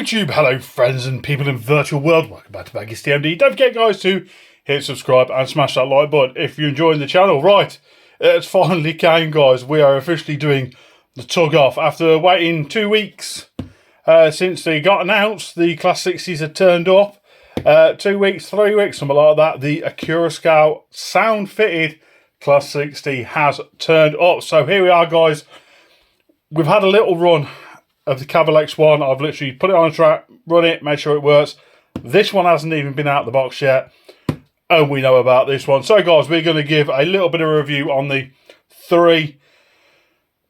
YouTube, hello friends and people in the virtual world, welcome back to Baggy's TMD. Don't forget guys to hit subscribe and smash that like button if you're enjoying the channel. Right, it's finally came guys, we are officially doing the tug off. After waiting 2 weeks since they got announced, the Class 60s had turned up. 2 weeks, 3 weeks, something like that, the Accurascale sound fitted Class 60 has turned up. So here we are guys, we've had a little run of the Cavalex one. I've literally put it on a track, run it, made sure it works. This one hasn't even been out of the box yet, and we know about this one. So guys, we're going to give a little bit of a review on the 3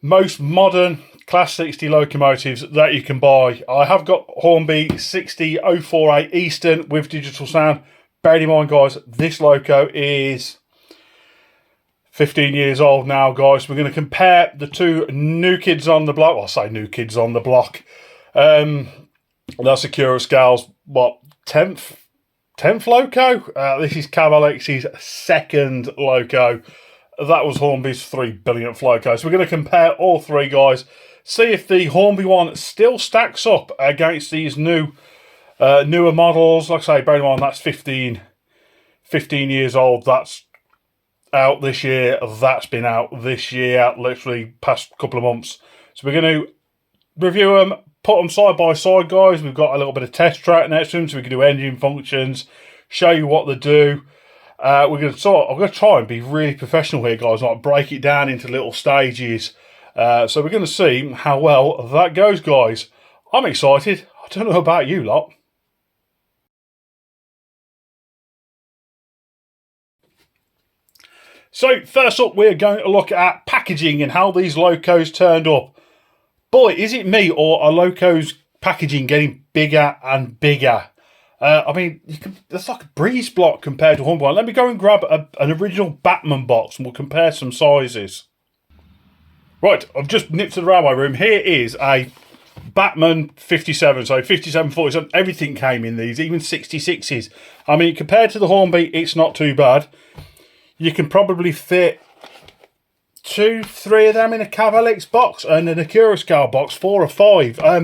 most modern Class 60 locomotives that you can buy. I have got Hornby 60048 Eastern with digital sound. Bear in mind guys, this loco is 15 years old now, guys. We're going to compare the 2 new kids on the block. Well, I say new kids on the block. That's Accurascale's, what, 10th loco? This is Cavalex's 2nd loco. That was Hornby's 3 billionth loco. So we're going to compare all 3, guys. See if the Hornby one still stacks up against these newer models. Like I say, bear in mind, that's 15 years old. That's out this year, that's been out this year, literally past couple of months. So we're going to review them, put them side by side, guys. We've got a little bit of test track next to them, so we can do engine functions, show you what they do. I'm going to try and be really professional here, guys, like break it down into little stages. So we're going to see how well that goes, guys. I'm excited. I don't know about you lot. So first up, we're going to look at packaging and how these locos turned up. Boy, is it me or are locos packaging getting bigger and bigger? I mean, it's like a breeze block compared to Hornby. Let me go and grab an original Batman box and we'll compare some sizes. Right, I've just nipped to the railway room. Here is a Batman 57, so 57, 47, everything came in these, even 66s. I mean, compared to the Hornby, it's not too bad. You can probably fit 2, 3 of them in a Cavalex box and an Accurascale box, 4 or 5. I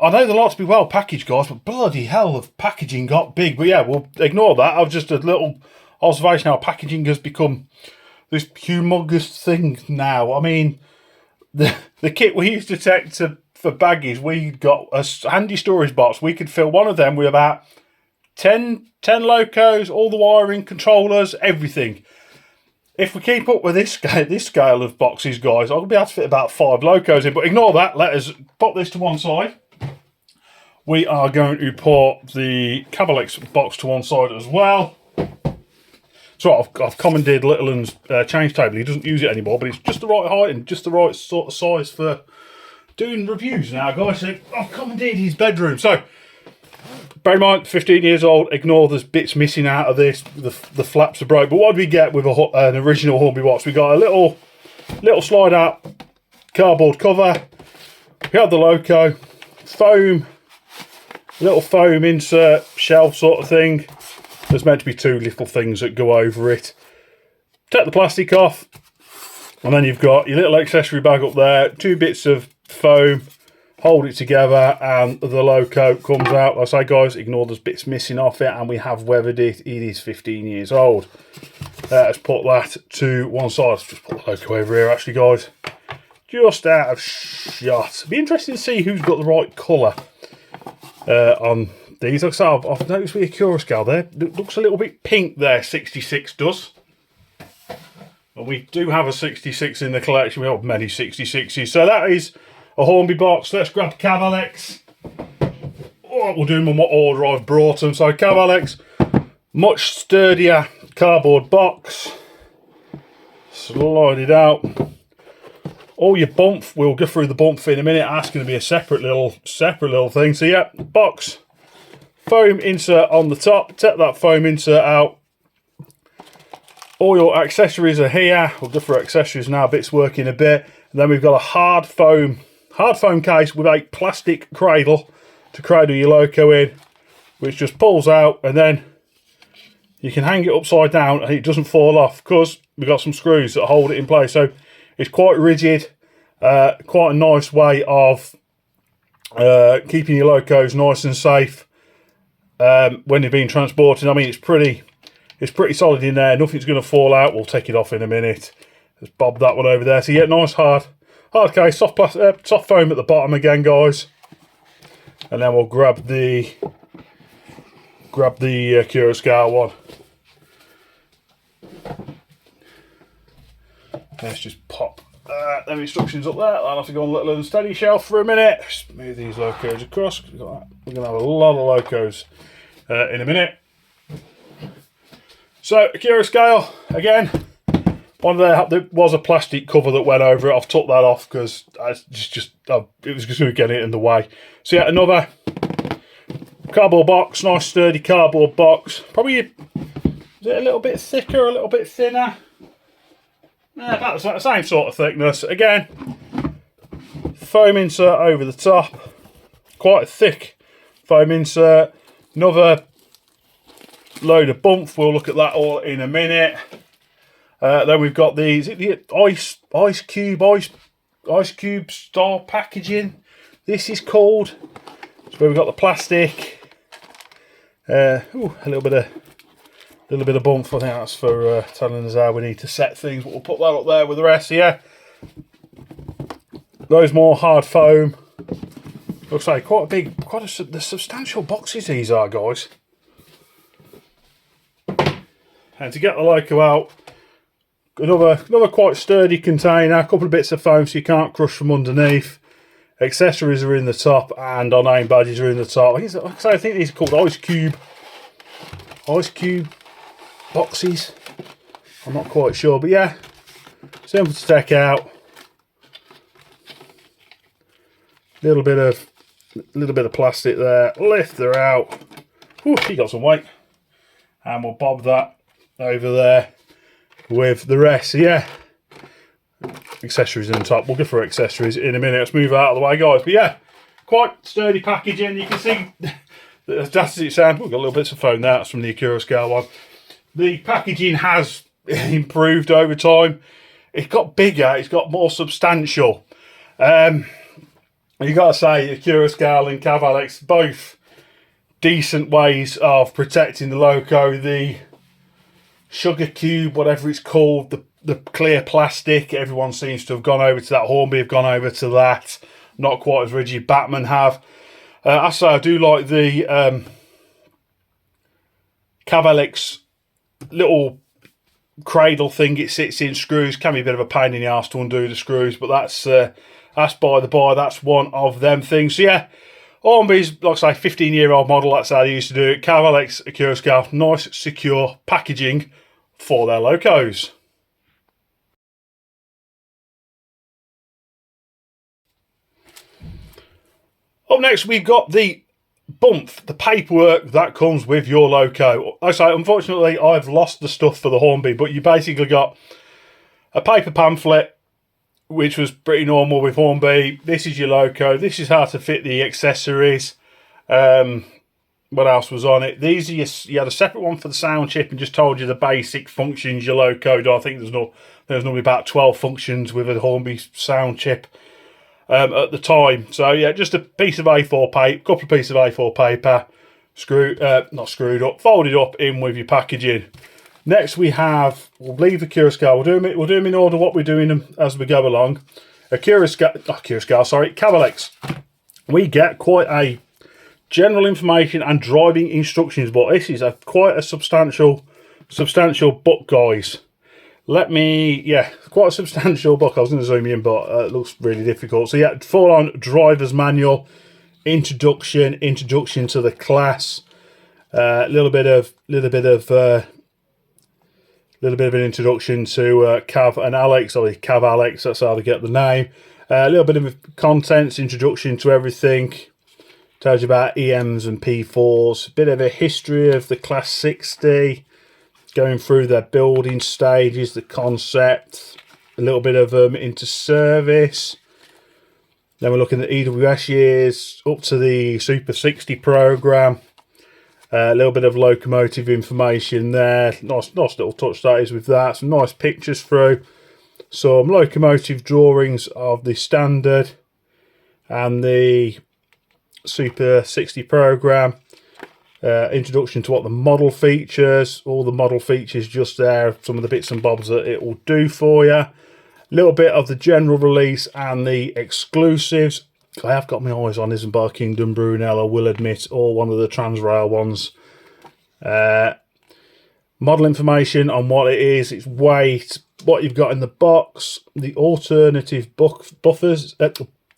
know the lot to be well packaged, guys, but bloody hell, the packaging got big. But yeah, we'll ignore that. I was just a little observation how packaging has become this humongous thing now. I mean, the kit we used to take for baggies, we got a handy storage box. We could fill one of them with about 10 locos, all the wiring, controllers, everything. If we keep up with this scale of boxes, guys, I'll be able to fit about 5 locos in. But ignore that. Let us pop this to one side. We are going to put the Cavalex box to one side as well. So I've commandeered Little's change table. He doesn't use it anymore, but it's just the right height and just the right sort of size for doing reviews now, guys. So I've commandeered his bedroom. So bear in mind, 15 years old, ignore there's bits missing out of this, the flaps are broke. But what do we get with an original Hornby box? We got a little slide out cardboard cover. We have the loco, foam, little foam insert, shelf sort of thing. There's meant to be 2 little things that go over it. Take the plastic off, and then you've got your little accessory bag up there, 2 bits of foam, hold it together and the loco comes out. Like I say guys, ignore those bits missing off it, and we have weathered it. It is 15 years old. Let's put that to one side. Let's just put the loco over here actually, guys. Just out of shot. It'd be interesting to see who's got the right colour on these. Like I say, I've noticed with the Accurascale there, it looks a little bit pink there, 66 does. And we do have a 66 in the collection. We have many 66s. So that is a Hornby box. Let's grab Cavalex. Oh, we'll do them in what order I've brought them. So Cavalex, much sturdier cardboard box. Slide it out. All your bump, we'll go through the bump in a minute. That's going to be a separate little thing. So yeah, box, foam insert on the top. Take that foam insert out. All your accessories are here. We'll go for accessories now. Bits working a bit. And then we've got a hard foam case with a plastic cradle to cradle your loco in, which just pulls out, and then you can hang it upside down and it doesn't fall off because we've got some screws that hold it in place. So it's quite rigid, quite a nice way of keeping your locos nice and safe when they're being transported. I mean, it's pretty solid in there. Nothing's going to fall out. We'll take it off in a minute. Just bob that one over there. So yeah, nice hard case, soft foam at the bottom again, guys. And then we'll grab the Accurascale one. Let's just pop them instructions up there. I'll have to go on a little unsteady shelf for a minute. Just move these locos across. We're going to have a lot of locos in a minute. So, Accurascale, again, there was a plastic cover that went over it. I've took that off because it was just going to get it in the way. So yeah, another cardboard box, nice sturdy cardboard box. Probably, is it a little bit thicker, a little bit thinner? About the same sort of thickness. Again, foam insert over the top. Quite a thick foam insert. Another load of bump. We'll look at that all in a minute. Then we've got these ice cube style packaging. This is called. So we've got the plastic. A little bit of bump. I think that's for telling us how we need to set things. But we'll put that up there with the rest. So yeah, those more hard foam. Looks like quite a substantial boxes these are, guys. And to get the loco out, another quite sturdy container, a couple of bits of foam so you can't crush from underneath. Accessories are in the top, and our name badges are in the top. I think these are called ice cube boxes. I'm not quite sure, but yeah, simple to take out. Little bit of plastic there. Lift her out. Whew, she got some weight, and we'll bob that over there with the rest. So yeah, accessories in the top. We'll go for accessories in a minute. Let's move out of the way, guys. But yeah, quite sturdy packaging. You can see, as daft as it sounds, we've got little bits of foam there. That's from the Accurascale one. The packaging has improved over time. It's got bigger. It's got more substantial. You got to say, Accurascale and Cavalex, both decent ways of protecting the loco. The sugar cube, whatever it's called, the clear plastic, everyone seems to have gone over to that. Hornby have gone over to that. Not quite as rigid. Batman have. I say I do like the Cavalex little cradle thing it sits in. Screws can be a bit of a pain in the arse to undo the screws, but that's by the by. That's one of them things. So yeah, Hornby's, like I say, 15-year-old model. That's how they used to do it. Cavalex, Accurascale, nice, secure packaging for their locos. Up next, we've got the bump, the paperwork that comes with your loco. Like I say, unfortunately, I've lost the stuff for the Hornby, but you basically got a paper pamphlet, which was pretty normal with Hornby. This is your loco. This is how to fit the accessories. What else was on it? These are you had a separate one for the sound chip and just told you the basic functions your loco do. I think there's normally about 12 functions with a Hornby sound chip at the time. So yeah, just a piece of A4 paper, couple of pieces of A4 paper, not screwed up, folded up in with your packaging. Next we'll leave the Accurascale. We'll do them in order what we're doing them as we go along. Cavalex. We get quite a general information and driving instructions, but this is quite a substantial book, guys. Quite a substantial book. I was going to zoom in, but it looks really difficult. So yeah, full on driver's manual, introduction to the class, a little bit of an introduction to Cav and Alex, or Cavalex, that's how they get the name. A little bit of contents, introduction to everything. Tells you about EMs and P4s. A bit of a history of the Class 60. Going through their building stages, the concept. A little bit of into service. Then we're looking at EWS years up to the Super 60 program. A little bit of locomotive information there. Nice little touch that is with that. Some nice pictures through. Some locomotive drawings of the standard and the Super 60 program. Introduction to what the model features. All the model features just there. Some of the bits and bobs that it will do for you. A little bit of the general release and the exclusives. I have got my eyes on Isambard Kingdom Brunel, I will admit, or one of the Transrail ones. Model information on what it is, its weight, what you've got in the box, the alternative buffers,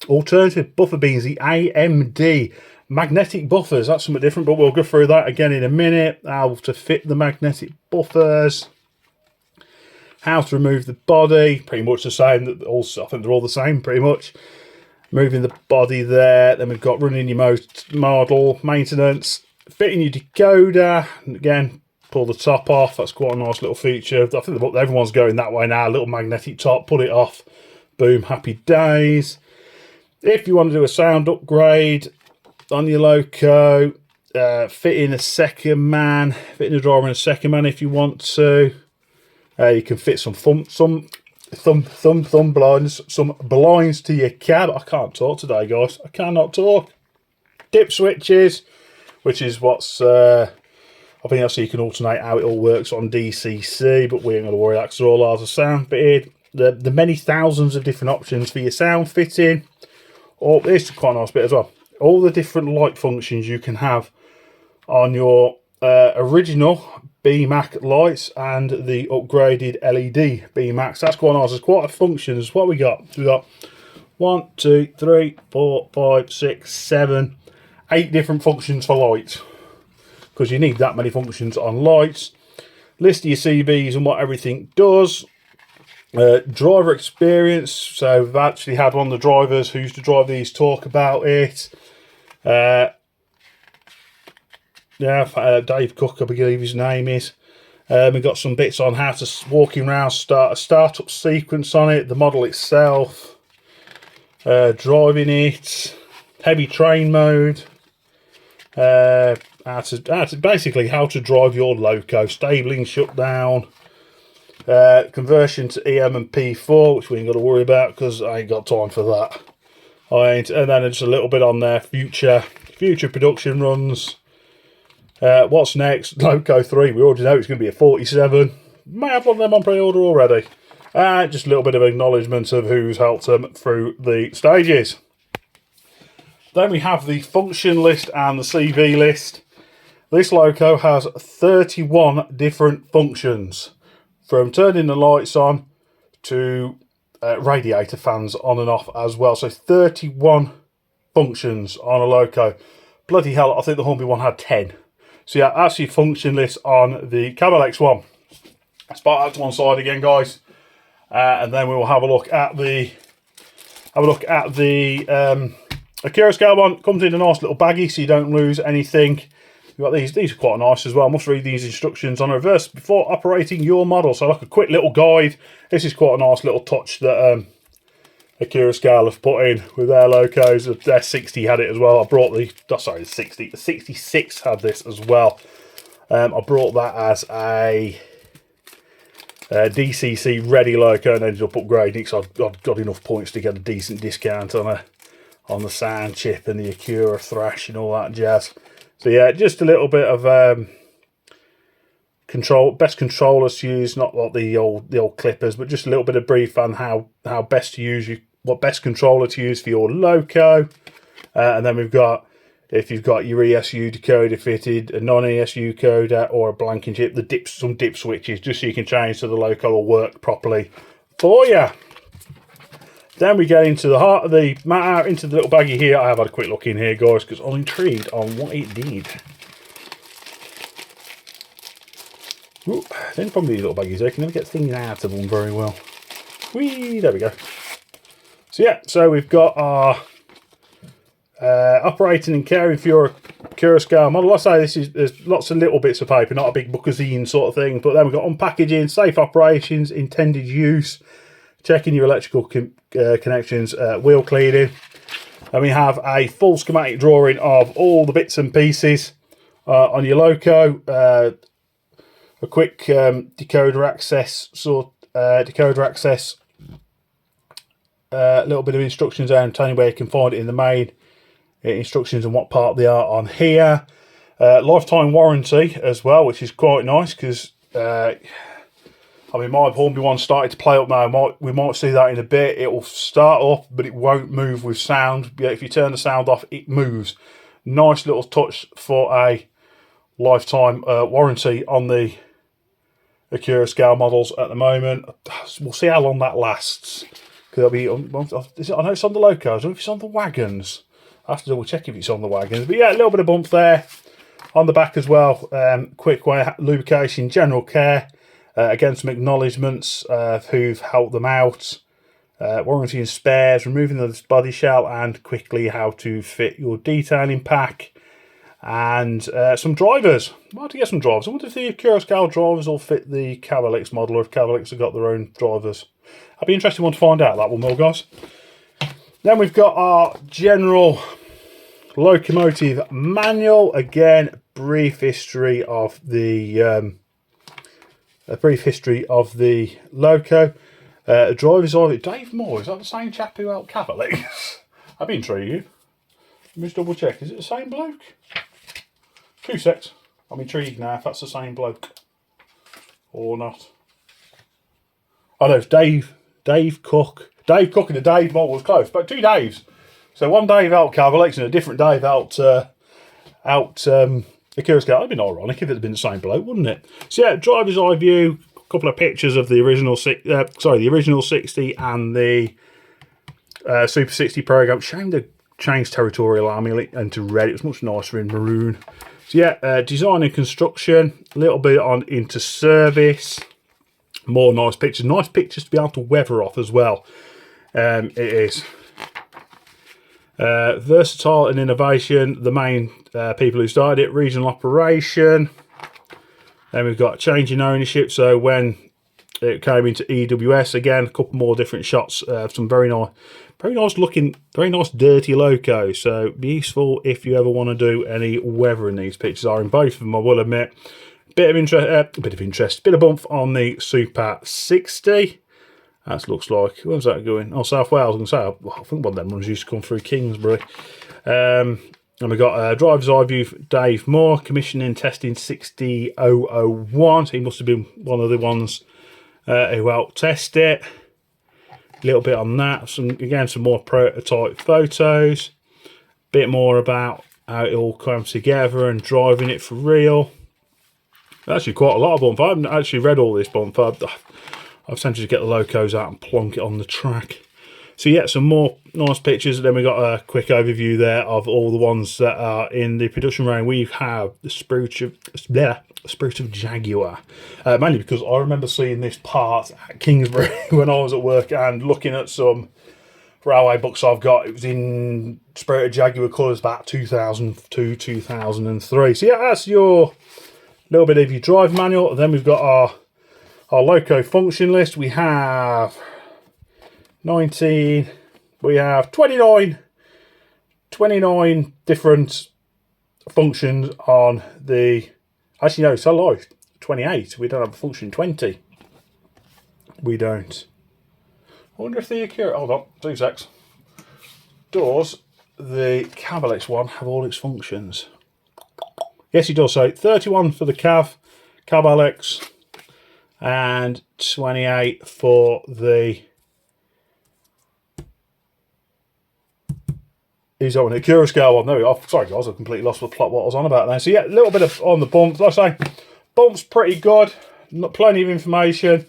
alternative buffer beans, the AMD magnetic buffers. That's something different, but we'll go through that again in a minute. How to fit the magnetic buffers, how to remove the body, pretty much the same. That also, I think they're all the same, pretty much. Moving the body there. Then we've got running your model, maintenance, fitting your decoder. And again, pull the top off. That's quite a nice little feature. I think everyone's going that way now. A little magnetic top, pull it off. Boom, happy days. If you want to do a sound upgrade on your loco, fitting a second man, fitting a driver and a second man if you want to. You can fit some blinds, some blinds to your cab. I can't talk today, guys. I cannot talk. Dip switches, which is what's I think that's so you can alternate how it all works on DCC, but we ain't going to worry that because all ours are sound fitted. The many thousands of different options for your sound fitting. Oh, this is quite a nice bit as well. All the different light functions you can have on your original BMAC lights and the upgraded LED BMACs. That's quite nice. There's quite a functions. What we got? We got 1, 2, 3, 4, 5, 6, 7, 8 different functions for lights, because you need that many functions on lights. List of your CVs and what everything does. Driver experience. So we've actually had one of the drivers who used to drive these talk about it. Dave Cook, I believe his name is. We've got some bits on how to walking around, start a startup sequence on it, the model itself, driving it, heavy train mode, basically how to drive your loco, stabling, shutdown, conversion to EM and P4, which we ain't got to worry about because I ain't got time for that. And then just a little bit on there, future production runs. What's next? Loco 3, we already know it's going to be a 47. May have one of them on pre-order already. Just a little bit of acknowledgement of who's helped them through the stages. Then we have the function list and the CV list. This loco has 31 different functions, from turning the lights on to radiator fans on and off as well. So 31 functions on a loco. Bloody hell, I think the Hornby one had 10. So yeah, that's your function list on the Cavalex one. Let's part that to one side again, guys, and then we will have a look at the Accurascale one. Comes in a nice little baggie, so you don't lose anything. You've got these. These are quite nice as well. I must read these instructions on reverse before operating your model. So like a quick little guide. This is quite a nice little touch that Accurascale have put in with their locos. Their 60 had it as well. I brought the 66 had this as well. I brought that as a DCC ready loco and ended up upgrading it because I've got enough points to get a decent discount on the sound chip and the Accura thrash and all that jazz. So yeah, just a little bit of best controllers to use, not like the old clippers, but just a little bit of brief on how best to use what best controller to use for your loco. And then we've got, if you've got your ESU decoder fitted, a non-ESU coder, or a blanking chip, some dip switches, just so you can change so the loco will work properly for you. Then we get into the heart of the matter, into the little baggie here. I have had a quick look in here, guys, because I'm intrigued on what it did. Ooh, the only problem with these little baggies, I can never get things out of them very well. Whee, there we go. So yeah, so we've got our operating and caring for your Accurascale model. I say there's lots of little bits of paper, not a big bookazine sort of thing. But then we've got unpackaging, safe operations, intended use, checking your electrical connections, wheel cleaning. And we have a full schematic drawing of all the bits and pieces on your loco. A quick decoder access, a little bit of instructions there and telling you where you can find it in the main instructions on what part they are on here. Lifetime warranty as well, which is quite nice because I mean, my Hornby one started to play up now. We might see that in a bit. It will start up, but it won't move with sound. Yeah, if you turn the sound off, it moves. Nice little touch for a lifetime warranty on the Accurascale models at the moment. We'll see how long that lasts. Because I know it's on the locos. I don't know if it's on the wagons. I have to double check if it's on the wagons. But yeah, a little bit of bump there on the back as well. Quick way lubrication, general care. Again, some acknowledgements of who've helped them out. Warranty and spares, removing the body shell, and quickly how to fit your detailing pack. And some drivers. I might have to get some drivers. I wonder if the Accurascale drivers will fit the Cavalex model, or if Cavalex have got their own drivers. I'd be interested one to find out that one more, guys. Then we've got our general locomotive manual. Again, brief history of the loco. Driver's eye. Dave Moore, is that the same chap who helped Cavalex? I'd be intrigued. Let me just double check. Is it the same bloke? 2 secs. I'm intrigued now if that's the same bloke or not. Oh no, it's Dave Cook. Dave Cook and the Dave Moore was close, but 2 Daves. So one Dave out Cavalex and a different Dave out Accurascale. That'd been ironic if it had been the same bloke, wouldn't it? So yeah, driver's eye view. A couple of pictures of the original 60 and the Super 60 program. Shame they changed Territorial Army into red. It was much nicer in maroon. So yeah, design and construction. A little bit on into service. More nice pictures. Nice pictures to be able to weather off as well. It is. Versatile and innovation. The main people who started it. Regional operation. Then we've got change in ownership. So when it came into EWS, again, a couple more different shots. Some very nice looking, very nice dirty locos. So be useful if you ever want to do any weathering. These pictures are in both of them, I will admit. Bit of interest, bit of bump on the Super 60. That looks like, where's that going? Oh, South Wales. I'm going to say, I think one of them runs used to come through Kingsbury. And we've got driver's eye view for Dave Moore, commissioning testing 60001. So he must have been one of the ones who helped test it. A little bit on that. Some more prototype photos. Bit more about how it all comes together and driving it for real. Actually, quite a lot of bump. I haven't actually read all this bump. I've tended to get the locos out and plonk it on the track. So yeah, some more nice pictures. And then we got a quick overview there of all the ones that are in the production range. We have the Spirit of Jaguar. Mainly because I remember seeing this part at Kingsbury when I was at work and looking at some railway books I've got. It was in Spirit of Jaguar colours about 2002, 2003. So yeah, that's your little bit of your drive manual. And then we've got our loco function list. We have 29 different functions on the, actually no, it's a lie, 28. We don't have a function 20. We don't. I wonder if the hold on, 2 secs. Does the Cavalex one have all its functions? Yes, it does. So 31 for the Cavalex, and 28 for the, he's on the Accurascale one. No, sorry guys, I've completely lost the plot what I was on about there. So yeah, a little bit of on the bumps. Like I say, bumps pretty good. Not plenty of information.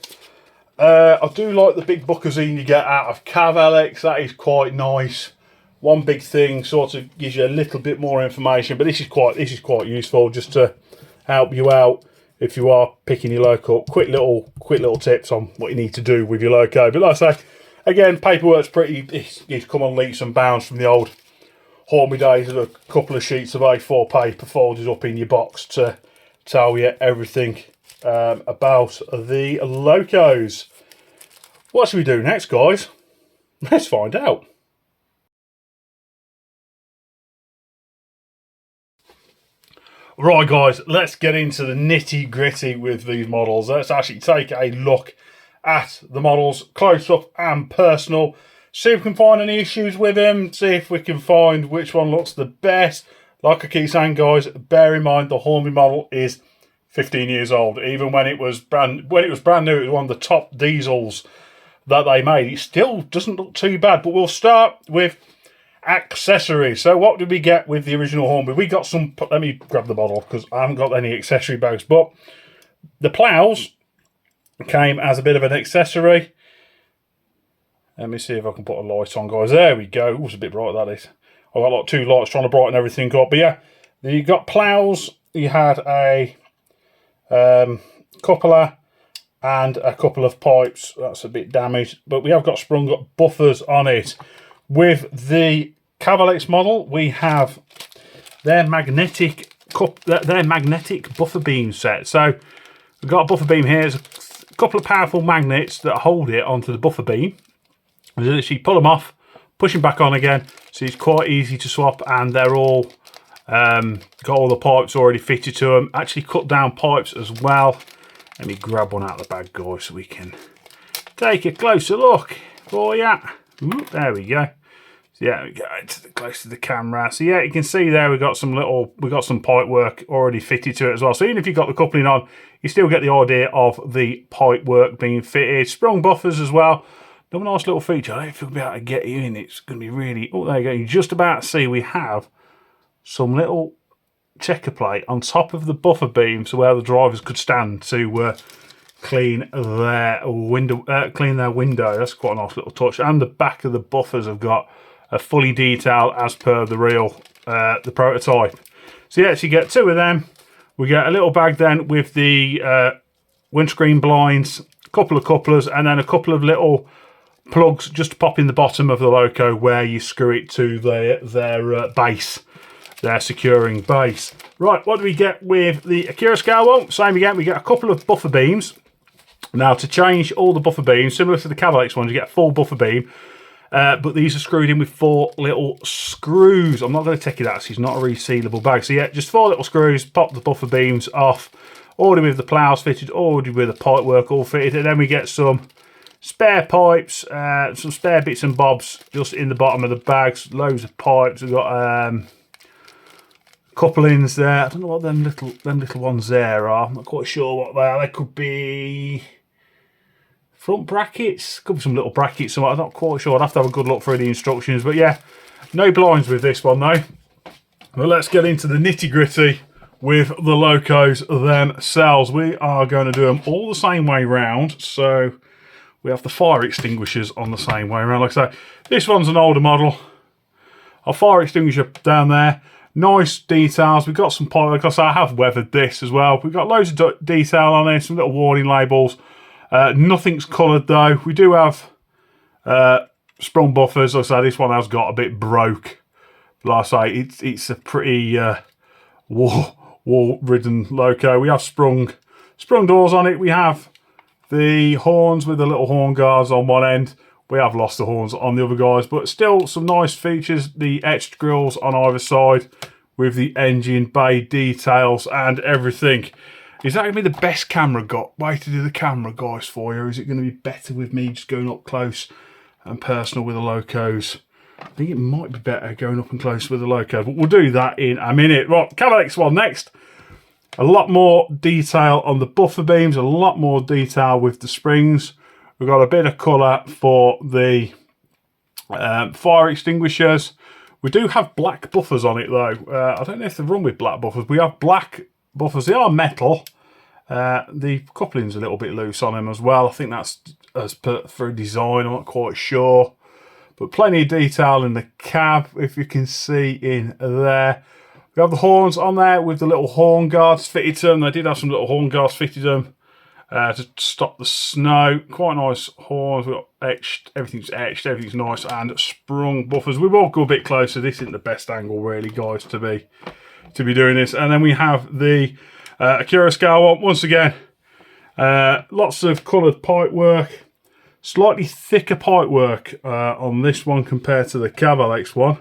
I do like the big bookazine you get out of Cavalex. That is quite nice. One big thing sort of gives you a little bit more information, but this is quite useful just to help you out if you are picking your loco up. Quick little tips on what you need to do with your loco. But like I say, again, paperwork's it's come on leaps and bounds from the old Hornby days of a couple of sheets of A4 paper folded up in your box to tell you everything about the locos. What should we do next, guys? Let's find out. Right guys, let's get into the nitty gritty with these models. Let's actually take a look at the models close up and personal. see if we can find any issues with them, see if we can find which one looks the best. Like I keep saying, guys, bear in mind the Hornby model is 15 years old. Even when it was brand new, it was one of the top diesels that they made. It still doesn't look too bad. But we'll start with accessories. So what did we get with the original Hornby? We got some, let me grab the bottle because I haven't got any accessory bags, but the ploughs came as a bit of an accessory. Let me see if I can put a light on, guys. There we go. Ooh, it's a bit bright, that is. I've got like 2 lights trying to brighten everything up. But yeah, you got ploughs, you had a coupler and a couple of pipes. That's a bit damaged, but we have got sprung up buffers on it. With the Cavalex model, we have their magnetic buffer beam set. So we've got a buffer beam here. There's a couple of powerful magnets that hold it onto the buffer beam. You literally pull them off, push them back on again. So it's quite easy to swap, and they're all got all the pipes already fitted to them. Actually cut down pipes as well. Let me grab one out of the bag, guys, so we can take a closer look for you. Ooh, there we go. So yeah, we go close to the camera. So yeah, you can see there we got some pipe work already fitted to it as well. So even if you've got the coupling on, you still get the idea of the pipe work being fitted. Sprung buffers as well. Another nice little feature. I don't know if you'll be able to get you in. It's going to be really... Oh, there you go. You're just about to see we have some little checker plate on top of the buffer beam, so where the drivers could stand to clean their window. That's quite a nice little touch. And the back of the buffers have got a fully detailed as per the real the prototype. So yeah, so you get 2 of them. We get a little bag then with the windscreen blinds, a couple of couplers, and then a couple of little plugs just to pop in the bottom of the loco where you screw it to their base, their securing base. Right, what do we get with the Accurascale one? Same again, we get a couple of buffer beams. Now, to change all the buffer beams, similar to the Cavalex ones, you get a full buffer beam, but these are screwed in with 4 little screws. I'm not going to take it out, so it's not a resealable bag. So yeah, just 4 little screws, pop the buffer beams off, already with the ploughs fitted, already with the pipe work all fitted, and then we get some spare pipes, some spare bits and bobs just in the bottom of the bags, loads of pipes. We've got couplings there. I don't know what them little ones there are. I'm not quite sure what they are. They could be front brackets, could be some little brackets, so I'm not quite sure. I'd have to have a good look through the instructions. But yeah, no blinds with this one though. But let's get into the nitty gritty with the locos themselves. We are going to do them all the same way round. So we have the fire extinguishers on the same way around. Like I say, this one's an older model. Our fire extinguisher down there. Nice details. We've got some pipe. Like I say, I have weathered this as well. We've got loads of detail on it, some little warning labels. Nothing's coloured though. We do have sprung buffers. Like I say, this one has got a bit broke. Like I say, it's a pretty wall-ridden loco. We have sprung doors on it. We have the horns with the little horn guards on one end. We have lost the horns on the other guys, but still some nice features. The etched grills on either side with the engine bay details and everything. Is that going to be the best camera way to do the camera, guys, for you? Or is it going to be better with me just going up close and personal with the locos? I think it might be better going up and close with the loco, but we'll do that in a minute. Right, Cavalex one next. A lot more detail on the buffer beams, a lot more detail with the springs. We've got a bit of colour for the fire extinguishers. We do have black buffers on it though. I don't know if they run with black buffers. We have black buffers. They are metal. The coupling's a little bit loose on them as well. I think that's as per for design. I'm not quite sure. But plenty of detail in the cab, if you can see in there. We have the horns on there with the little horn guards fitted to them. They did have some little horn guards fitted to them to stop the snow. Quite nice horns. We've got etched. Everything's etched. Everything's nice and sprung buffers. We will go a bit closer. This isn't the best angle, really, guys, to be doing this. And then we have the Accurascale one. Once again, lots of coloured pipe work. Slightly thicker pipe work on this one compared to the Cavalex one.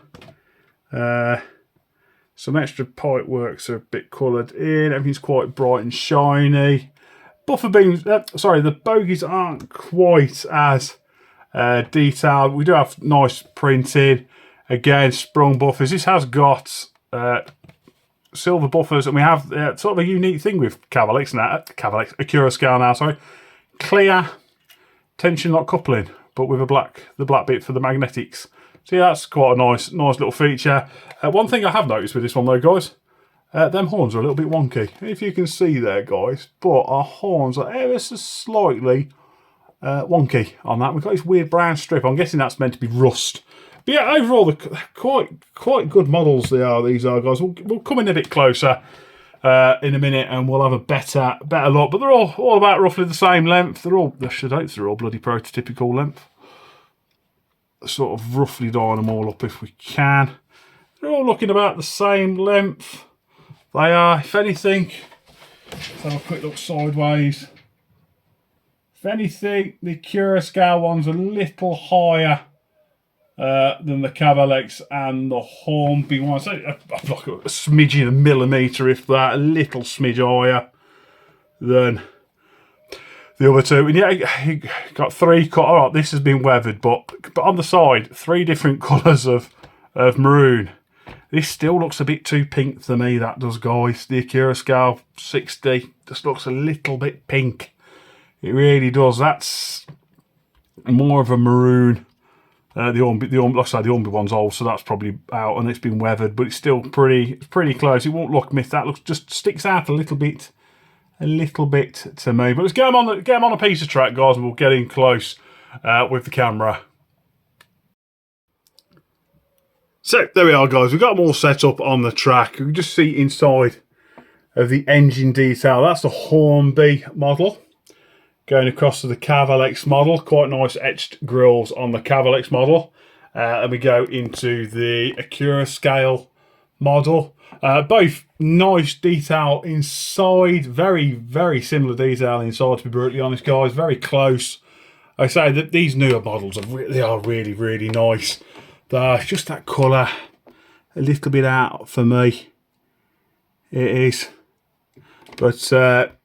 Some extra pipe works are a bit coloured in. Everything's quite bright and shiny. Buffer beams, the bogies aren't quite as detail. We do have nice printing. Again, sprung buffers. This has got silver buffers, and we have sort of a unique thing with Cavalex now. Cavalex Accurascale now, sorry. Clear tension lock coupling, but with the black bit for the magnetics. So yeah, that's quite a nice little feature. One thing I have noticed with this one though, guys, them horns are a little bit wonky. If you can see there, guys, but our horns are ever so slightly wonky on that. We've got this weird brown strip. I'm guessing that's meant to be rust. But yeah, overall, they're quite good models they are, these are, guys. We'll come in a bit closer in a minute and we'll have a better look. But they're all about roughly the same length. They're all bloody prototypical length. Sort of roughly line them all up if we can. They're all looking about the same length. They are, if anything, let's have a quick look sideways. If anything, the Accurascale one's a little higher than the Cavalex and the Hornby one. So like a smidge in a millimetre, if that, a little smidge higher than the other two. And yeah, you got three cut. All right, this has been weathered, but on the side, 3 different colours of maroon. This still looks a bit too pink to me, that does, guys. The Accurascale 60 just looks a little bit pink. It really does. That's more of a maroon. Like I say, the Hornby one's old, so that's probably out and it's been weathered, but it's still pretty close. It won't look missed. That looks just sticks out a little bit to me. But let's get them on a piece of track, guys, and we'll get in close with the camera. So there we are, guys. We've got them all set up on the track. You can just see inside of the engine detail. That's the Hornby model. Going across to the Cavalex model, quite nice etched grills on the Cavalex model. And we go into the Accurascale model. Both nice detail inside, very similar detail inside, to be brutally honest, guys. Very close. I say that these newer models are really nice. It's just that colour, a little bit out for me. It is, but.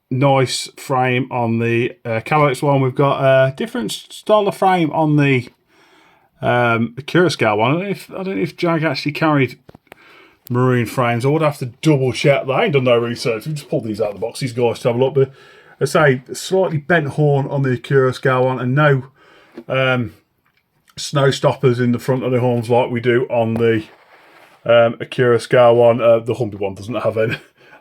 Nice frame on the Cavalex one. We've got a different style of frame on the Accurascale one. I don't know if Jag actually carried maroon frames. I would have to double check that. I ain't done no research. We just pulled these out of the box, these guys, to have a look. But I say slightly bent horn on the Accurascale one, and no snow stoppers in the front of the horns like we do on the Accurascale one. The Hornby one doesn't have any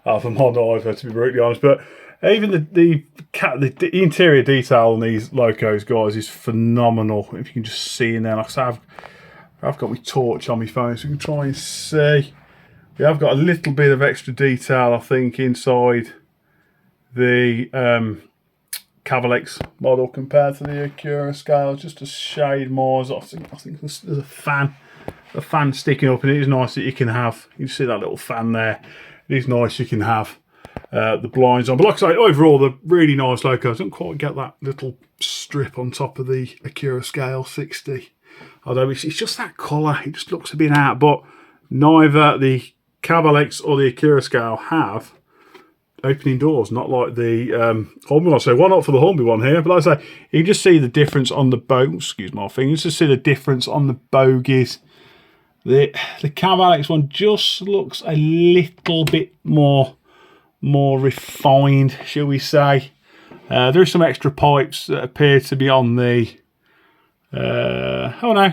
of them on either, to be brutally honest. But even the interior detail on these locos, guys, is phenomenal. If you can just see in there, like I say, I've got my torch on my phone, so you can try and see. We have got a little bit of extra detail, I think, inside the Cavalex model compared to the Accurascale, just a shade more. I think there's a fan sticking up, and it is nice that you can have. You see that little fan there. It is nice you can have the blinds on. But like I say, overall, they're really nice locos. I don't quite get that little strip on top of the Accurascale 60. Although it's just that colour. It just looks a bit out. But neither the Cavalex or the Accurascale have opening doors, not like the Hornby one. So one up for the Hornby one here. But like I say, you can just see the difference on the excuse my fingers, just see the difference on the bogies. The Cavalex one just looks a little bit more refined, shall we say. There are some extra pipes that appear to be on the... oh no.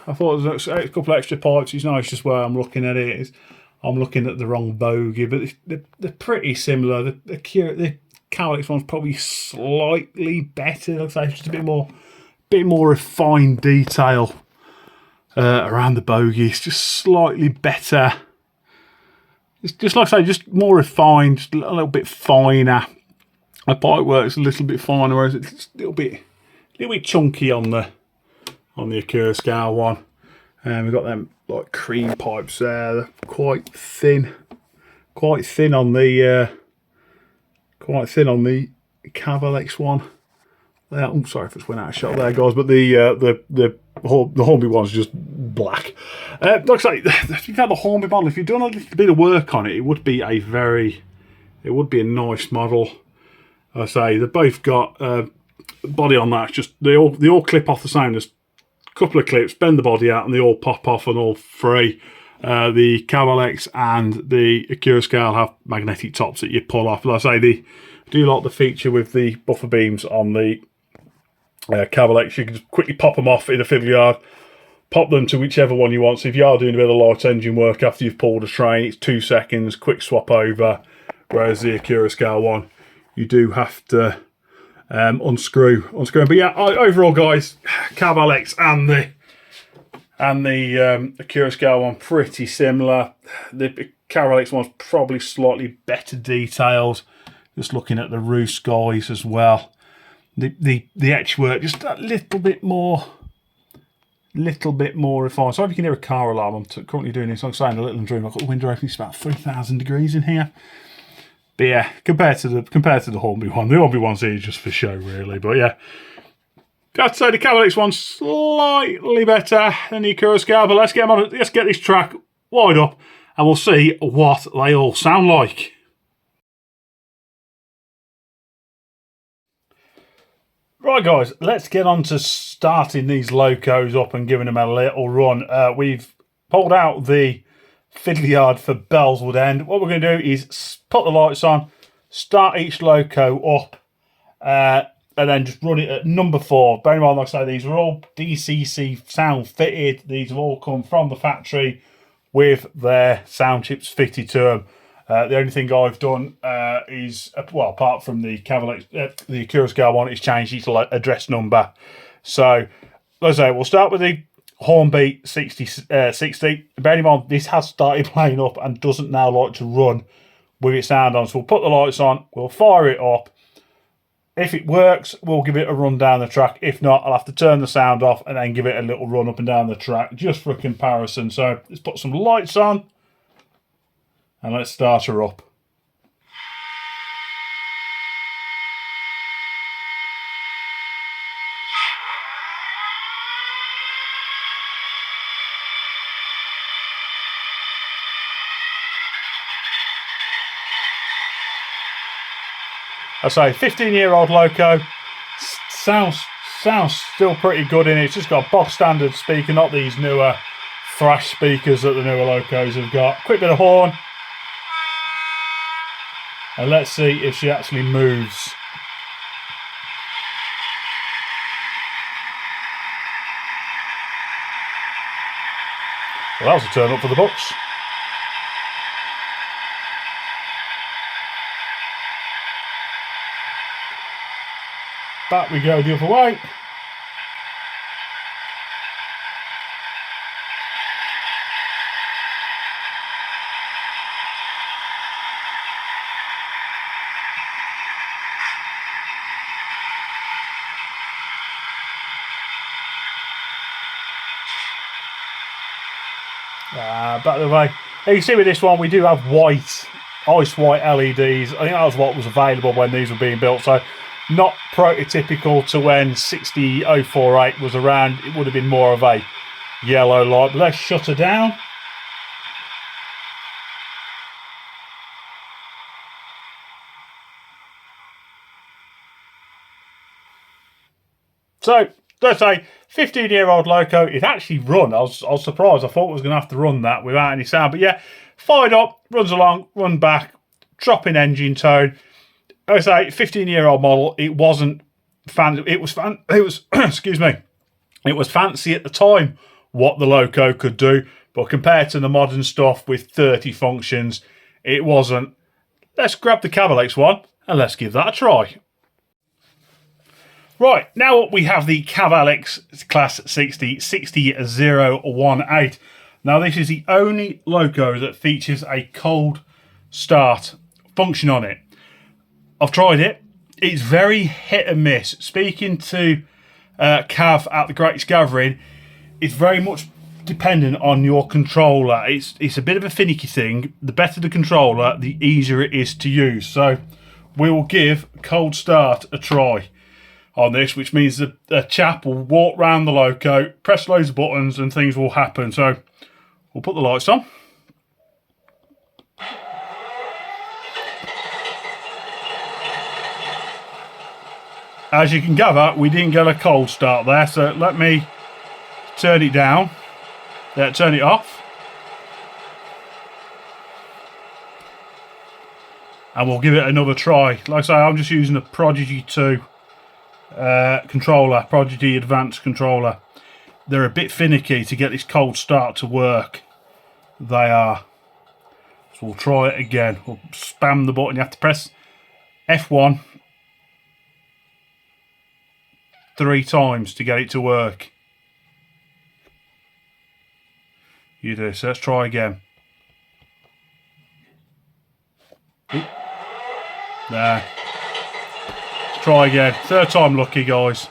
I thought there was a couple of extra pipes. It's nice just where I'm looking at it. I'm looking at the wrong bogey, but they're pretty similar. The Cavalex one's probably slightly better. Looks like just a bit more refined detail around the bogey. It's just slightly better. It's just like I say, just more refined, just a little bit finer. The pipe works a little bit finer, whereas it's a little bit chunky on the Accurascale one. And we've got them like cream pipes there. They're quite thin on the Cavalex one. I'm sorry if it's went out of shot there, guys, but the Hornby one's just black. Like I say, if you've had the Hornby model, if you've done a little bit of work on it, it would be a nice model. I say they've both got body on that, it's just they all clip off the same. There's a couple of clips, bend the body out, and they all pop off on all three. The Cavalex and the Accurascale have magnetic tops that you pull off. Like I say, they do like the feature with the buffer beams on the Cavalex. You can just quickly pop them off in a fiddle yard, pop them to whichever one you want. So if you are doing a bit of light engine work after you've pulled a train, it's 2 seconds, quick swap over. Whereas the Accurascale one, you do have to unscrew them. But yeah, overall, guys, Cavalex and the Accurascale one pretty similar. The Cavalex one's probably slightly better detailed. Just looking at the roost guys as well. The etch work just a little bit more refined. Sorry if you can hear a car alarm. I'm currently doing this. I'm saying a little dream. I've got the window open. It's about 3,000 degrees in here. But yeah, compared to the Hornby one, the Hornby one's here just for show, really. But yeah, I'd say the Cavalex one's slightly better than the Accurascale. But let's get this track wired up, and we'll see what they all sound like. Right, guys, let's get on to starting these locos up and giving them a little run. We've pulled out the fiddly yard for Bellswood End. What we're going to do is put the lights on, start each loco up, and then just run it at number 4. Bear in mind, like I say, these are all DCC sound fitted. These have all come from the factory with their sound chips fitted to them. The only thing I've done is, well, apart from the Cavalex, the Accurascale one, it's changed its address number. So, let's say we'll start with the Hornby 60. Bear in mind, this has started playing up and doesn't now like to run with its sound on. So we'll put the lights on, we'll fire it up. If it works, we'll give it a run down the track. If not, I'll have to turn the sound off and then give it a little run up and down the track just for a comparison. So let's put some lights on and let's start her up. I say 15-year-old loco, sounds still pretty good in it. It's just got a box standard speaker, not these newer thrash speakers that the newer locos have got. Quick bit of horn, and let's see if she actually moves. Well, that was a turn up for the books. Back we go the other way. Back the way. Now you can see with this one we do have ice white LEDs. I think that was what was available when these were being built. So not prototypical to when 60048 was around. It would have been more of a yellow light. But let's shut her down. So let's say 15-year-old loco. It actually run. I was surprised. I thought it was going to have to run that without any sound. But yeah, fired up, runs along, run back, drop in engine tone. I say 15-year-old model. It wasn't fan. It was excuse me. It was fancy at the time what the loco could do, but compared to the modern stuff with 30 functions, it wasn't. Let's grab the Cavalex one and let's give that a try. Right, now we have the Cavalex Class 60018. Now this is the only loco that features a cold start function on it. I've tried it. It's very hit and miss. Speaking to Cav at the Greatest Gathering, it's very much dependent on your controller. It's a bit of a finicky thing. The better the controller, the easier it is to use. So we will give cold start a try on this, which means that a chap will walk round the loco, press loads of buttons and things will happen. So we'll put the lights on. as you can gather, we didn't get a cold start there, so let me turn it down. Turn it off. And we'll give it another try. Like I say, I'm just using a Prodigy 2 controller, Prodigy Advanced controller. They're a bit finicky to get this cold start to work. They are. So we'll try it again. We'll spam the button. You have to press F1 3 times to get it to work. You do. So let's try again. Oop. There. Let's try again. Third time lucky, guys.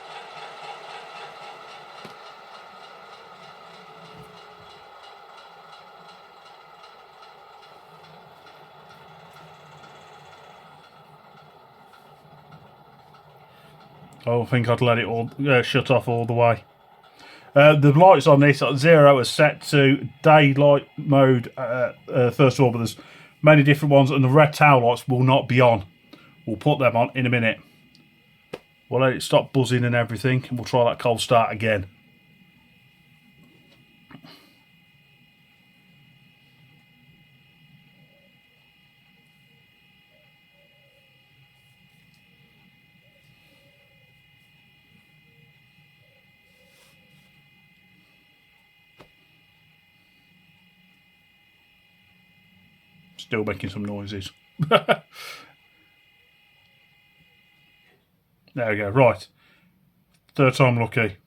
I don't think I'd let it all shut off all the way. The lights on this at 0 are set to daylight mode, first of all, but there's many different ones, and the red tail lights will not be on. We'll put them on in a minute. We'll let it stop buzzing and everything, and we'll try that cold start again. Still making some noises. There we go, right. Third time lucky.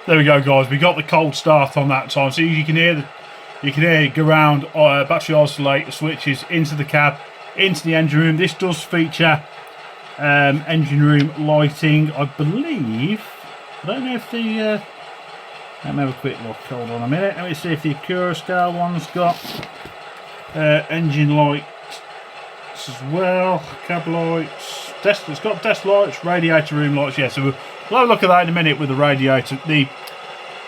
There we go, guys. We got the cold start on that time. So you can hear it go around, battery isolate switches into the cab, into the engine room. This does feature engine room lighting, I believe. I don't know if the let me have a quick look. Hold on a minute. Let me see if the Accurascale one's got engine lights as well. Cavalex. It's got desk lights, radiator room lights. Yeah, so we'll have a look at that in a minute with the radiator, the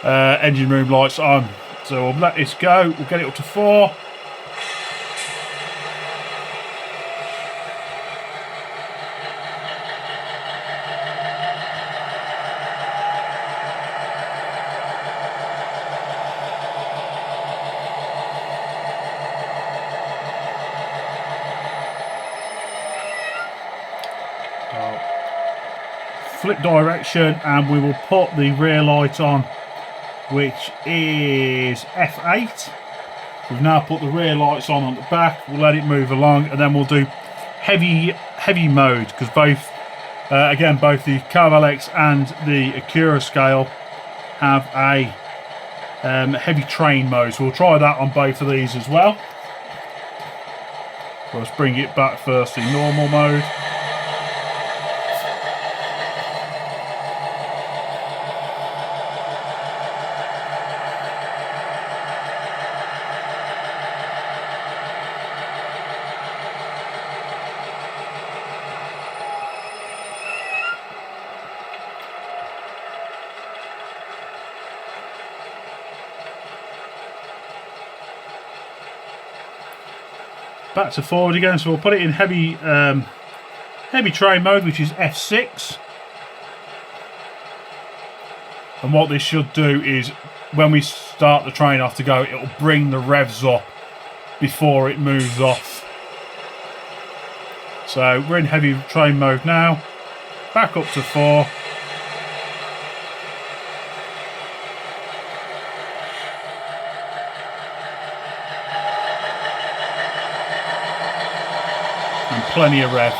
engine room lights on. So we'll let this go. We'll get it up to 4. Flip direction, and we will put the rear light on, which is F8. We've now put the rear lights on the back. We'll let it move along, and then we'll do heavy mode, because both again, both the Cavalex and the Accurascale have a heavy train mode, so we'll try that on both of these as well. So let's bring it back first in normal mode. Back to forward again, so we'll put it in heavy train mode, which is F6. And what this should do is, when we start the train off to go, it'll bring the revs up before it moves off. So we're in heavy train mode now. Back up to 4. And plenty of revs.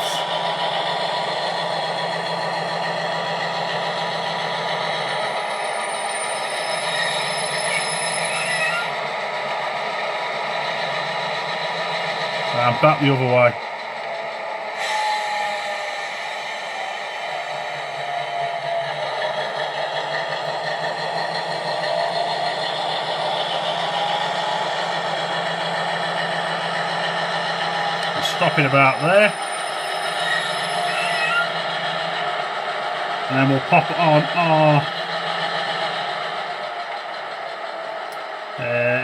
And back the other way. Stopping about there. And then we'll pop it on our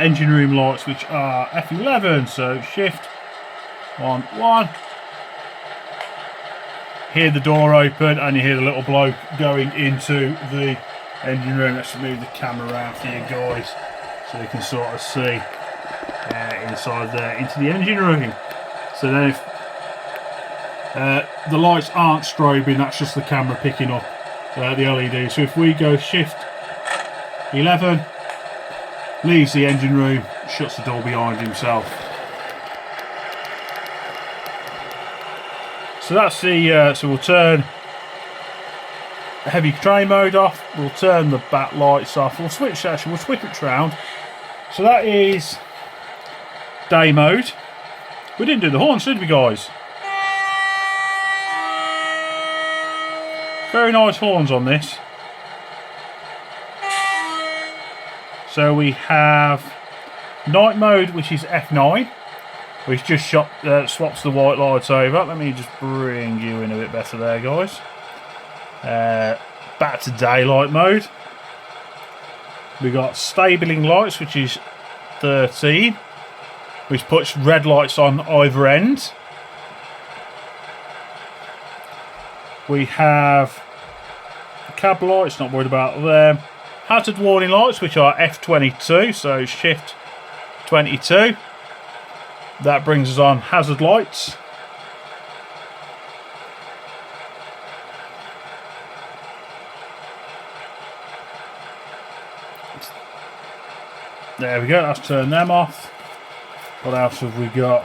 engine room lights, which are F11. So shift 1 1. Hear the door open and you hear the little bloke going into the engine room. Let's move the camera around for you guys so you can sort of see inside there into the engine room. So then if the lights aren't strobing, that's just the camera picking up the LED. So if we go shift 11, leaves the engine room, shuts the door behind himself. So that's the, so we'll turn heavy train mode off, we'll turn the back lights off, we'll switch actually, we'll switch it round. So that is day mode. We didn't do the horns, did we, guys? Very nice horns on this. So we have night mode, which is F9, which just swaps the white lights over. Let me just bring you in a bit better there, guys. Back to daylight mode. We got stabling lights, which is 13, which puts red lights on either end. We have cab lights, not worried about them. Hazard warning lights, which are F22, so shift 22. That brings us on hazard lights. There we go, let's turn them off. What else have we got?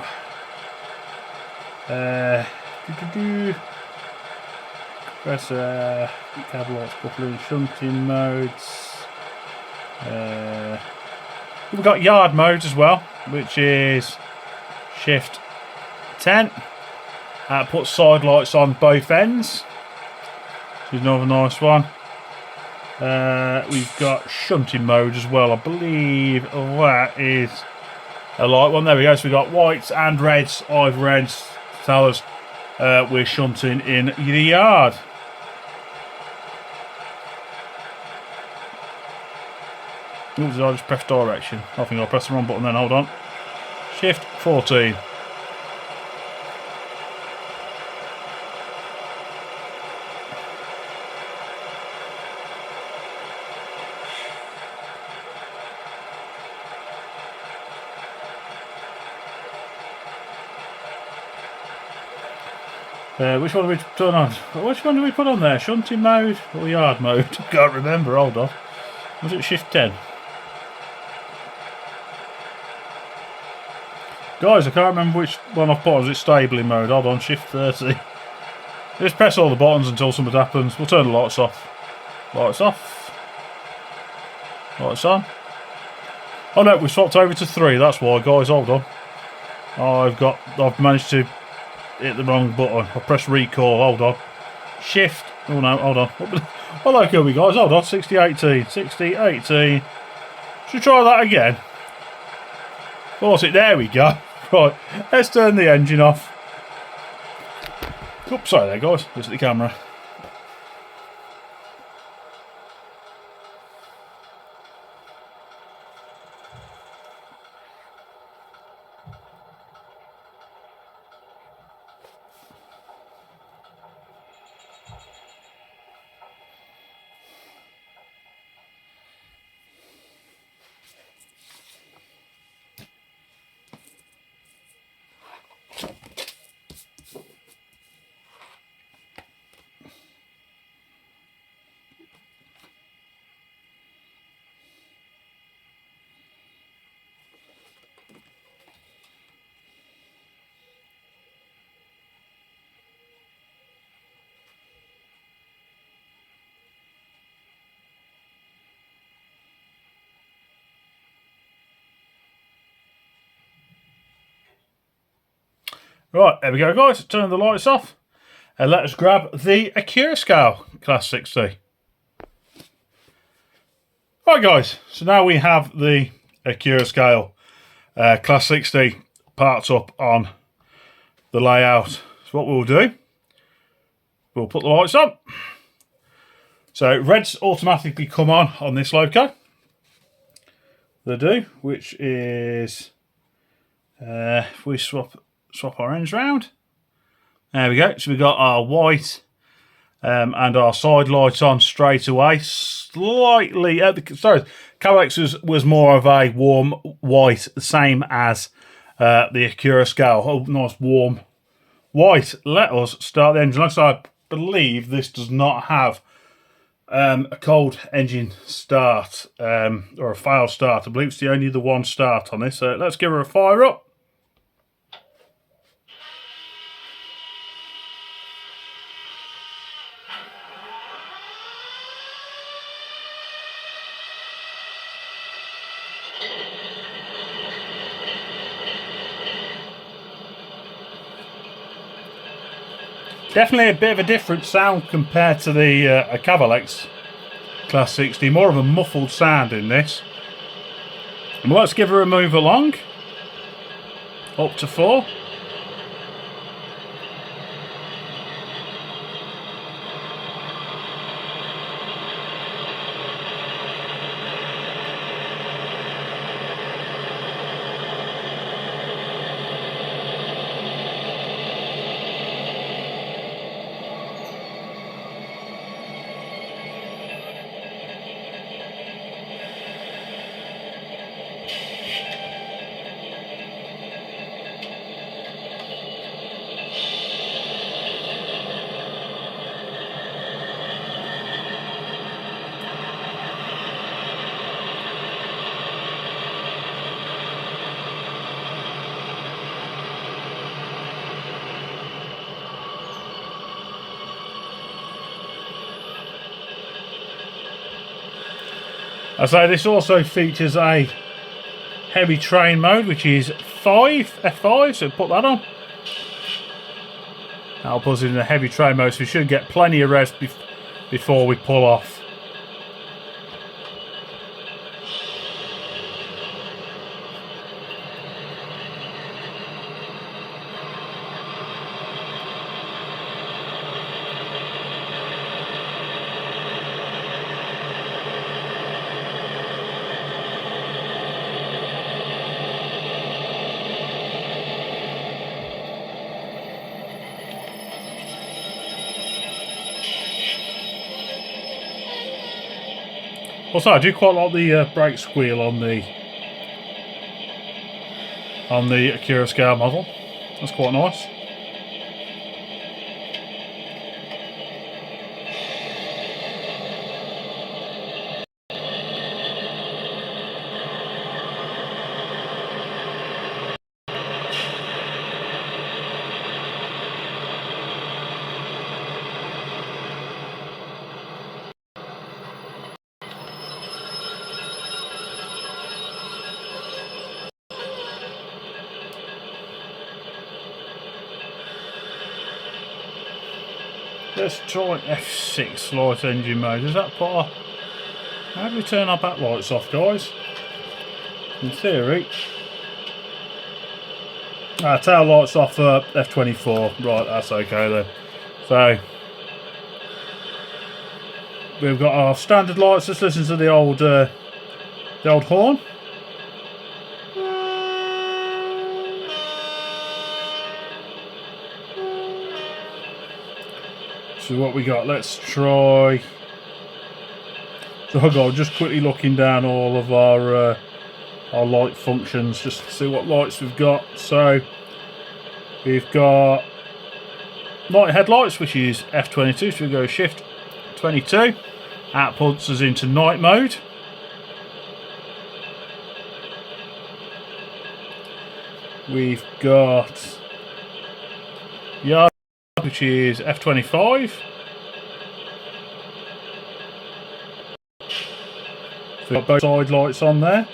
Press cab lights, coupling, shunting modes. We've got yard modes as well, which is shift 10. Puts side lights on both ends, which is another nice one. We've got shunting mode as well. I believe that is a light one. There we go. So we've got whites and reds either ends to tell us we're shunting in the yard. Ooh, did I just press direction? I think I'll press the wrong button then. Hold on. Shift 14. Which one do we turn on? Which one do we put on there? Shunting mode or yard mode? Can't remember. Hold on. Was it shift 10? Guys, I can't remember which one I've put on. Was it stabling mode? Hold on, shift 30. Just press all the buttons until something happens. We'll turn the lights off. Lights off. Lights on. Oh no, we swapped over to 3. That's why, guys. Hold on. I've managed to hit the wrong button. I pressed recall. Hold on. Shift. Oh no, hold on. What like are we, guys? Hold on. 6018. 6018. Should we try that again? Force it. There we go. Right. Let's turn the engine off. Oops, sorry there, guys. Look at the camera. Right, there we go, guys. Turn the lights off and let us grab the Accurascale Class 60. Right, guys, so now we have the Accurascale Class 60 parts up on the layout. So what we'll do, we'll put the lights on. So reds automatically come on this loco. They do, which is if we swap our ends round. There we go. So we've got our white and our side lights on straight away. Slightly, sorry, Cavalex was more of a warm white, the same as the Accurascale. Oh, nice warm white. Let us start the engine. Like I believe this does not have a cold engine start or a fail start. I believe it's only the one start on this. So let's give her a fire up. Definitely a bit of a different sound compared to the Cavalex Class 60. More of a muffled sound in this. And let's give her a move along. Up to 4. I say this also features a heavy train mode, which is F5, so put that on. That'll put us in a heavy train mode, so we should get plenty of rest before we pull off. Also, I do quite like the brake squeal on the Accurascale model. That's quite nice. Let's try F6 light engine mode. Does that put our... How do we turn our backlights off, guys? In theory... tail lights off F24. Right, that's okay then. So... we've got our standard lights. Let's listen to the old horn. So what we got, let's try. So I'm just quickly looking down all of our light functions just to see what lights we've got. So we've got night headlights, which is F22, so we go shift 22. That puts us into night mode. We've got yard, which is F25. So we've got both side lights on there.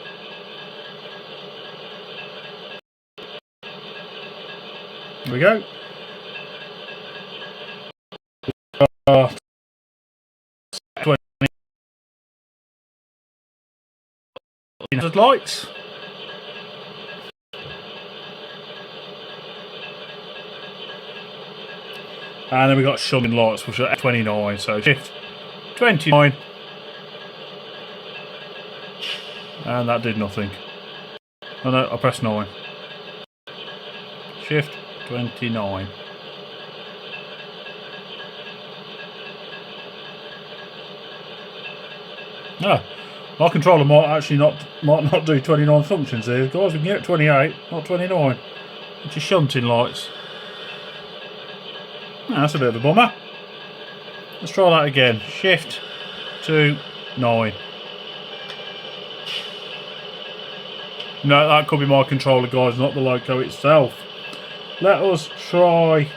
Here we go. Lights. And then we got shoving lights, which are at 29. So shift 29. And that did nothing. Oh no, I pressed 9. Shift 29. Ah, my controller might actually not do 29 functions here, guys. We can get 28, not 29. It's just shunting lights. Ah, that's a bit of a bummer. Let's try that again. Shift 2 9. No, that could be my controller, guys, not the loco itself. Let us try.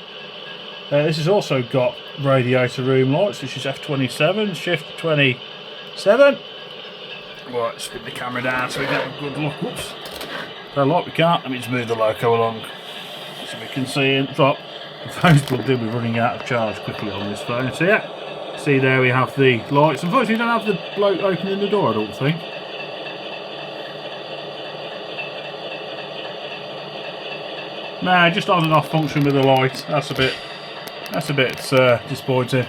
This has also got radiator room lights, which is F27. Shift 27. Right, spin the camera down so we get a good look. Whoops. Don't like we can't. Let me just move the loco along so we can see in top. The phone's plugged in, we're running out of charge quickly on this phone. So yeah, see there we have the lights. Unfortunately, we don't have the bloke opening the door, I don't think. Nah, just on and off function with the light. That's a bit disappointing.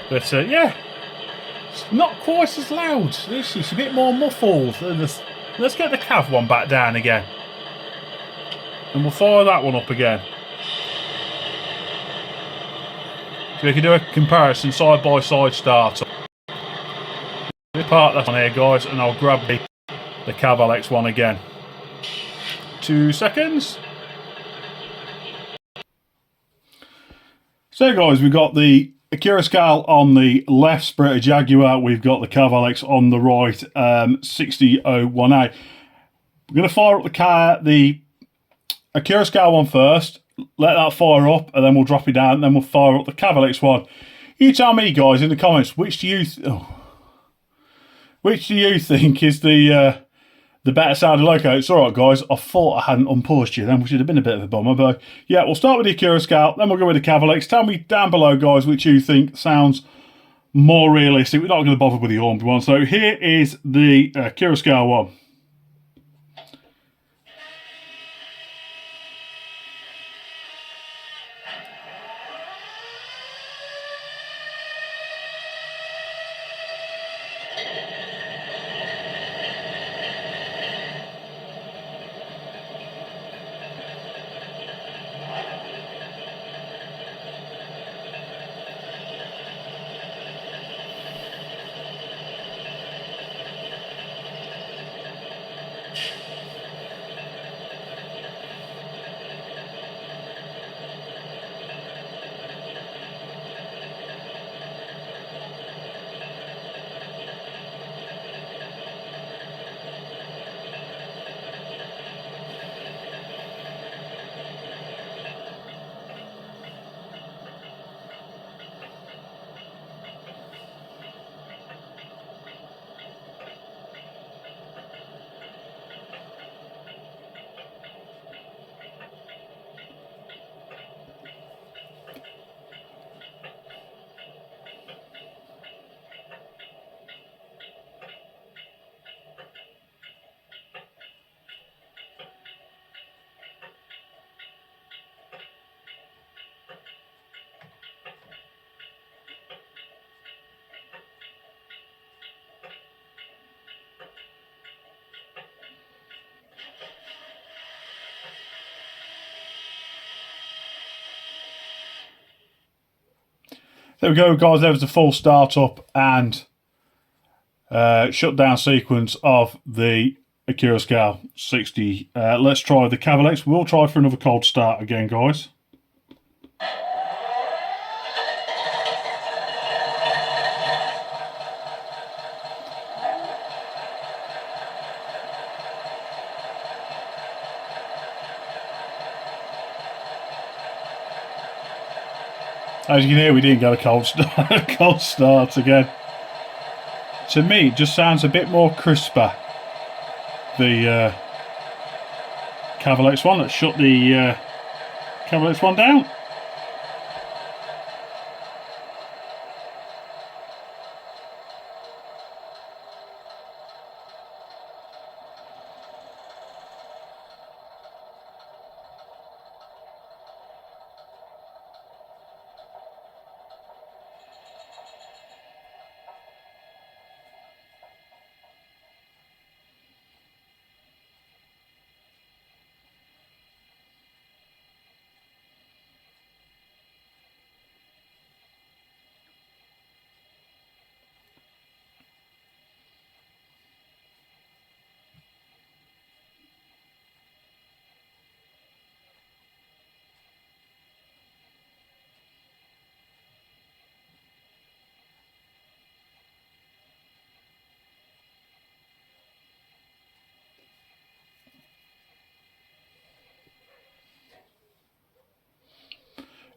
But yeah, it's not quite as loud. This is a bit more muffled. Let's get the Cav one back down again, and we'll fire that one up again. So we can do a comparison side by side start. We'll park that on here, guys, and I'll grab the Cavalex one again. 2 seconds. So guys, we've got the Accurascale on the left, Spirit of Jaguar. We've got the Cavalex on the right, 6001A. We're going to fire up the Accurascale one first, let that fire up, and then we'll drop it down, and then we'll fire up the Cavalex one. You tell me, guys, in the comments, which do you think is the better sounding loco? It's alright, guys. I thought I hadn't unpaused you then, which would have been a bit of a bummer. But yeah, we'll start with the Accurascale, then we'll go with the Cavalex. Tell me down below, guys, which you think sounds more realistic. We're not going to bother with the Hornby one. So here is the Accurascale one. There we go, guys. There was the full startup and shutdown sequence of the Accurascale 60. Let's try the Cavalex. We'll try for another cold start again, guys. As you can hear, we didn't get a cold start again. To me, it just sounds a bit more crisper. The Cavalex one. Let's shut the Cavalex one down.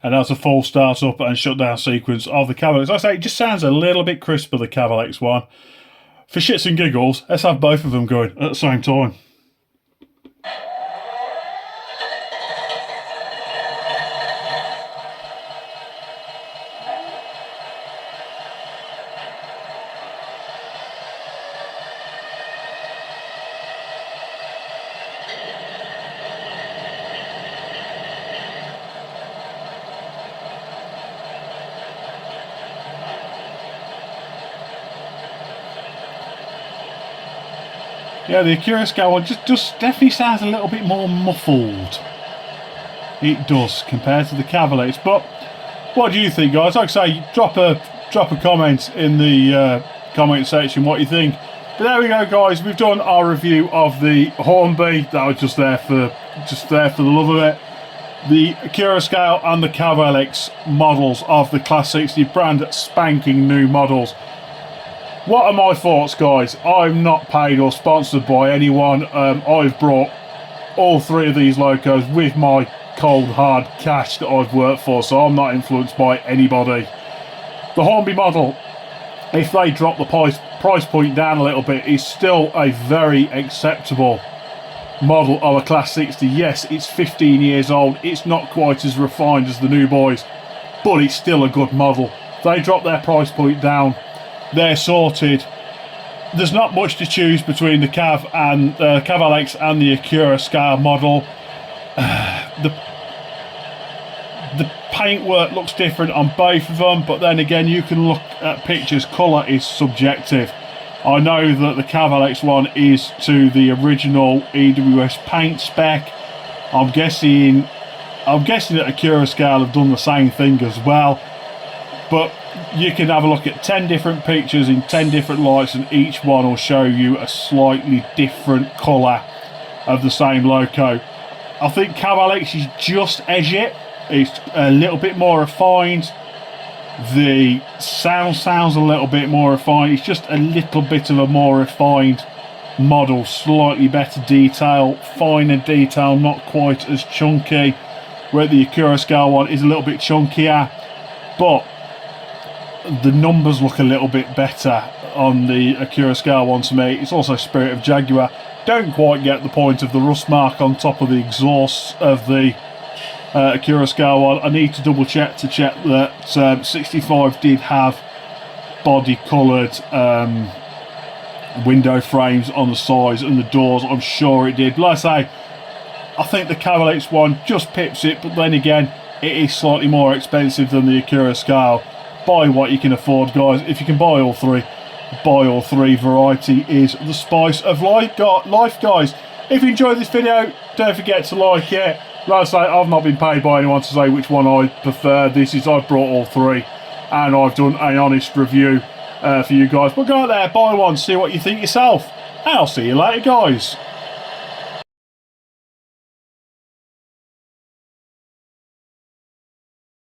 And that's a full start up and shutdown sequence of the Cavalex. Like I say, it just sounds a little bit crisper, the Cavalex one. For shits and giggles, let's have both of them going at the same time. Yeah, the Accurascale one just definitely sounds a little bit more muffled. It does, compared to the Cavalex. But what do you think, guys? Like I say, drop a comment in the comment section what you think. But there we go, guys. We've done our review of the Hornby. That was just there for the love of it. The Accurascale and the Cavalex models of the Class 60 brand spanking new models. What are my thoughts, guys? I'm not paid or sponsored by anyone. I've brought all three of these locos with my cold hard cash that I've worked for, so I'm not influenced by anybody. The Hornby model, if they drop the price point down a little bit, is still a very acceptable model of a Class 60. Yes, it's 15 years old. It's not quite as refined as the new boys, but it's still a good model. They drop their price point down, they're sorted. There's not much to choose between the Cavalex and the Accurascale model. The paintwork looks different on both of them, but then again, you can look at pictures. Colour is subjective. I know that the Cavalex one is to the original EWS paint spec. I'm guessing that Accurascale have done the same thing as well. But you can have a look at 10 different pictures in 10 different lights, and each one will show you a slightly different colour of the same loco. I think Cavalex is just edgy. It's a little bit more refined. The sounds a little bit more refined. It's just a little bit of a more refined model, slightly better detail, finer detail, not quite as chunky, where the Accurascale one is a little bit chunkier, but the numbers look a little bit better on the Accurascale one to me. It's also Spirit of Jaguar. Don't quite get the point of the rust mark on top of the exhaust of the Accurascale one. I need to double check that 65 did have body coloured window frames on the sides and the doors. I'm sure it did. Like I say, I think the Cavalex one just pips it, but then again, it is slightly more expensive than the Accurascale. Buy what you can afford, guys. If you can buy all three, buy all three. Variety is the spice of life, guys. If you enjoyed this video, don't forget to like it. Like I say, I've not been paid by anyone to say which one I prefer. I've brought all three, and I've done an honest review for you guys. But go out there, buy one, see what you think yourself. And I'll see you later, guys.